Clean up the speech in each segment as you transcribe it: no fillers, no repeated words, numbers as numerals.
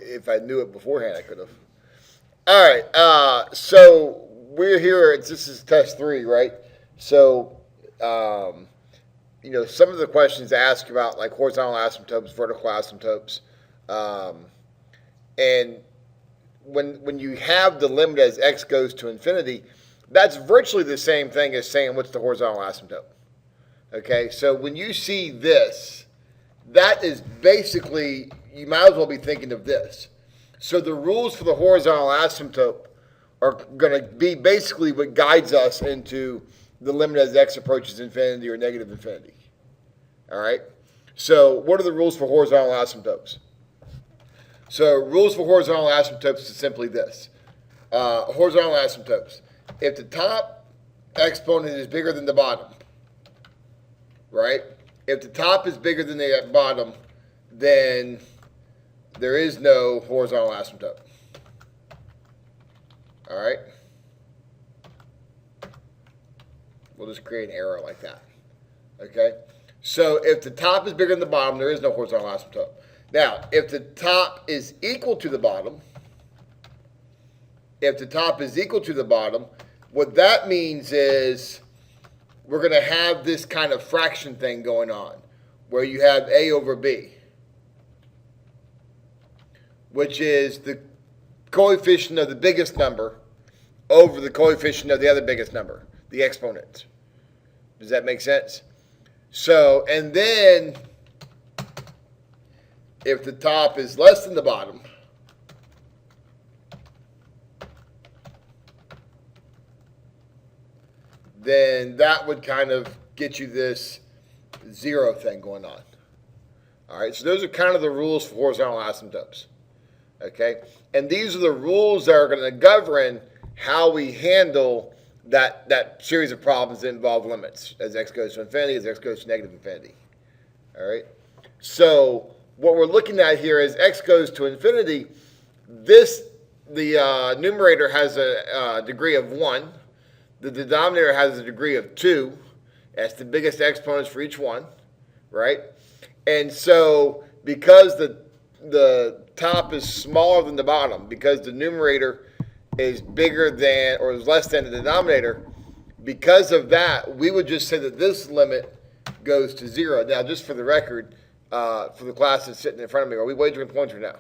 If I knew it beforehand, I could have. All right. So we're here. This is test three, right? So, um, some of the questions ask about like horizontal asymptotes, vertical asymptotes, um, and when you have the limit as x goes to infinity, that's virtually the same thing as saying what's the horizontal asymptote. Okay, so when you see this, that is basically, you might as well be thinking of this. So the rules for the horizontal asymptote are going to be basically what guides us into the limit as x approaches infinity or negative infinity. All right, so what are the rules for horizontal asymptotes? So rules for horizontal asymptotes is simply this. Horizontal asymptotes. If the top exponent is bigger than the bottom, right? If the top is bigger than the bottom, then there is no horizontal asymptote. All right? We'll just create an arrow like that. Okay? So if the top is bigger than the bottom, there is no horizontal asymptote. Now, if the top is equal to the bottom, what that means is we're going to have this kind of fraction thing going on where you have a over b, which is the coefficient of the biggest number over the coefficient of the other biggest number, the exponent. Does that make sense? So, and then if the top is less than the bottom, then that would kind of get you this zero thing going on. All right, so those are kind of the rules for horizontal asymptotes. Okay, and these are the rules that are going to govern how we handle that series of problems that involve limits as x goes to infinity, as x goes to negative infinity. All right, so what we're looking at here is x goes to infinity. The numerator has a degree of 1. The denominator has a degree of 2. That's the biggest exponents for each one, right? And so because the top is smaller than the bottom, because the numerator is bigger than or is less than the denominator, because of that, we would just say that this limit goes to 0. Now, just for the record, for the class that's sitting in front of me, are we wagering points or no? That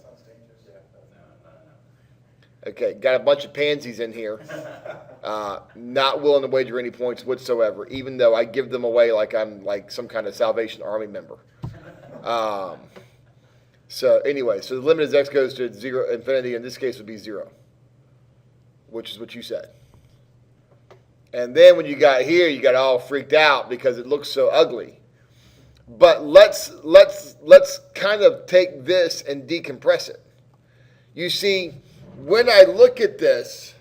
sounds dangerous. Okay, got a bunch of pansies in here, not willing to wager any points whatsoever, even though I give them away like I'm like some kind of Salvation Army member. So anyway, so the limit as x goes to 0, infinity in this case would be 0, which is what you said. And then when you got here, you got all freaked out because it looks so ugly. But let's kind of take this and decompress it. You see, when I look at this,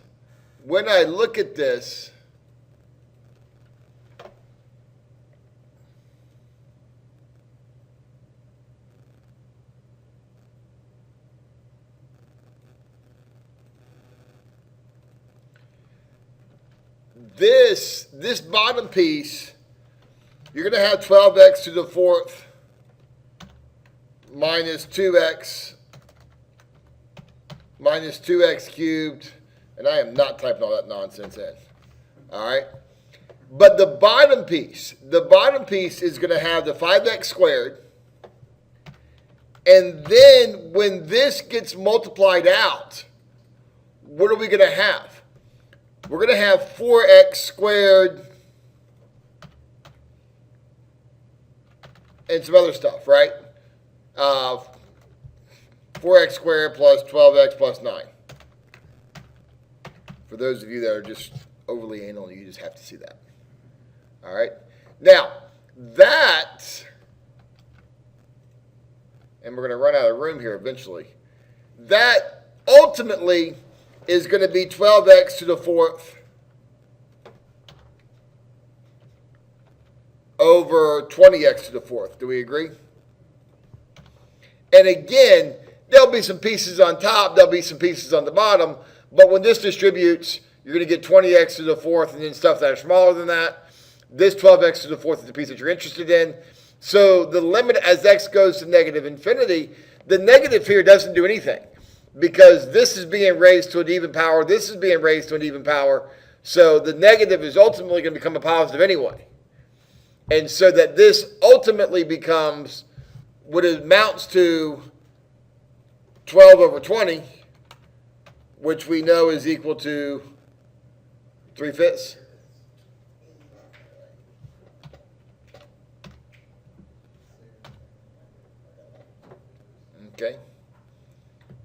this bottom piece, you're going to have 12x to the fourth minus 2x cubed, and I am not typing all that nonsense in. All right? But the bottom piece is going to have the 5x squared, and then when this gets multiplied out, what are we going to have? We're going to have 4x squared and some other stuff, right? 4x squared plus 12x plus 9. For those of you that are just overly anal, you just have to see that. All right? Now, that, and we're going to run out of room here eventually, that ultimately is going to be 12x to the fourth over 20x to the fourth. Do we agree? And again, there'll be some pieces on top, there'll be some pieces on the bottom, but when this distributes, you're going to get 20x to the fourth and then stuff that are smaller than that. This 12x to the fourth is the piece that you're interested in. So the limit as x goes to negative infinity, the negative here doesn't do anything because this is being raised to an even power, this is being raised to an even power. So the negative is ultimately going to become a positive anyway. And so that this ultimately becomes what amounts to 12 over 20, which we know is equal to 3/5. Okay.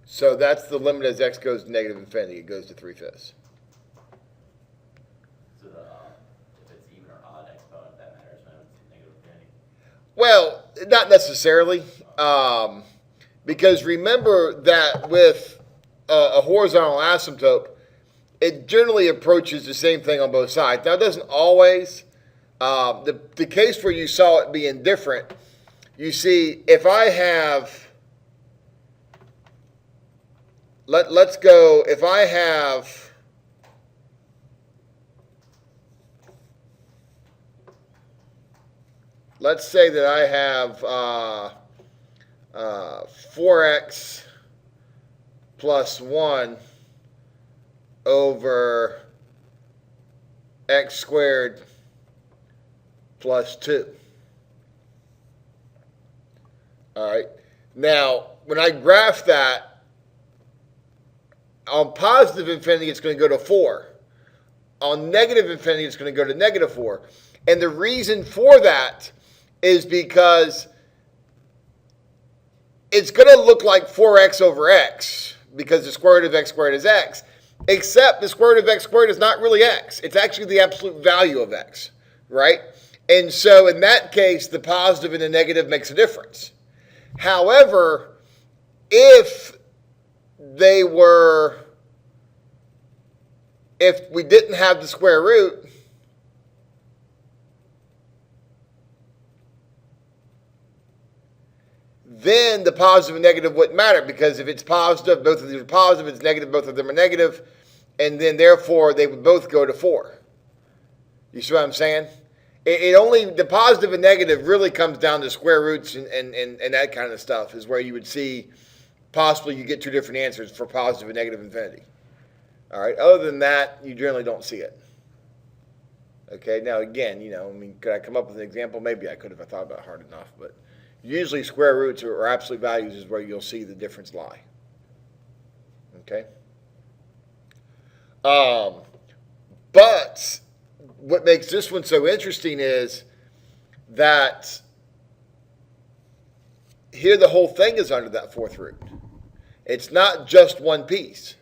So that's the limit as x goes to negative infinity. It goes to 3/5. So if it's even or odd exponent, that matters when it's negative infinity. Well, not necessarily, because remember that with a horizontal asymptote, it generally approaches the same thing on both sides. Now, it doesn't always. The case where you saw it being different, you see, if I have, let's go, if I have, let's say that I have 4x plus 1 over x squared plus 2. All right. Now, when I graph that, on positive infinity, it's going to go to 4. On negative infinity, it's going to go to negative 4. And the reason for that is because it's going to look like 4x over x, because the square root of x squared is x, except the square root of x squared is not really x. It's actually the absolute value of x, right? And so in that case, the positive and the negative makes a difference. However, if we didn't have the square root, then the positive and negative wouldn't matter, because if it's positive, both of these are positive. If it's negative, both of them are negative, and then therefore they would both go to 4. You see what I'm saying? It only, the positive and negative really comes down to square roots and that kind of stuff is where you would see possibly you get two different answers for positive and negative infinity. All right. Other than that, you generally don't see it. Okay. Now again, could I come up with an example? Maybe I could if I thought about it hard enough, but usually square roots or absolute values is where you'll see the difference lie. Okay. But what makes this one so interesting is that here the whole thing is under that fourth root. It's not just one piece,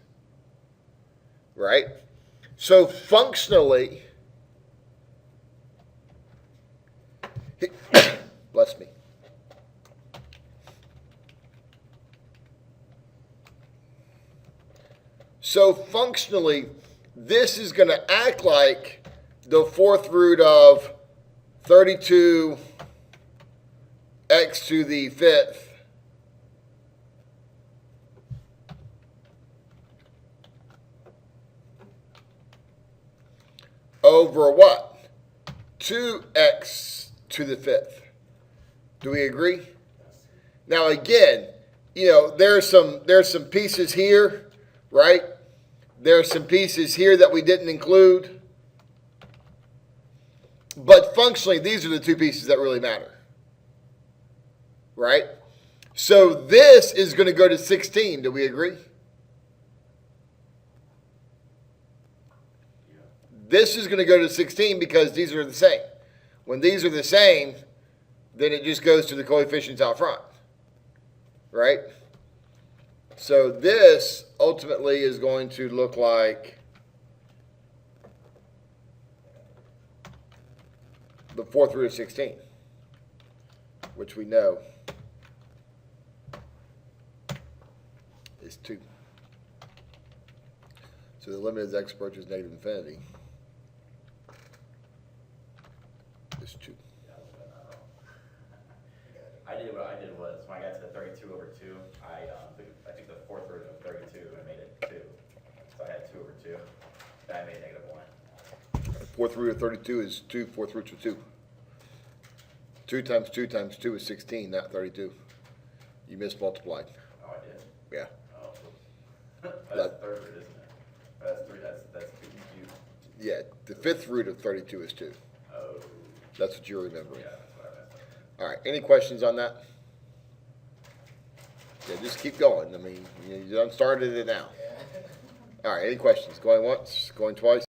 right? So functionally, bless me. So functionally, this is going to act like the fourth root of 32 x to the fifth over what? 2x to the fifth. Do we agree? Now again, there's some pieces here, right? There are some pieces here that we didn't include. But functionally, these are the two pieces that really matter. Right? So this is going to go to 16. Do we agree? Yeah. This is going to go to 16 because these are the same. When these are the same, then it just goes to the coefficients out front. Right? So this ultimately is going to look like the fourth root of 16, which we know is 2. So the limit as x approaches negative infinity is 2. What I did was when I got to the 32 over 2, I took the fourth root of 32 and made it 2. So I had 2 over 2. Then I made negative 1. Fourth root of 32 is 2. Fourth root of 2. 2 times 2 times 2 is 16, not 32. You mismultiplied. Oh, I did? Yeah. Oh. That's the third root, isn't it? That's three, that's two cubed. Yeah, the fifth root of 32 is 2. Oh, That's what you're remembering. yeah, that's what I messed up. All right, any questions on that? Yeah, just keep going. I mean, you done started it now. Yeah. All right, any questions? Going once, going twice?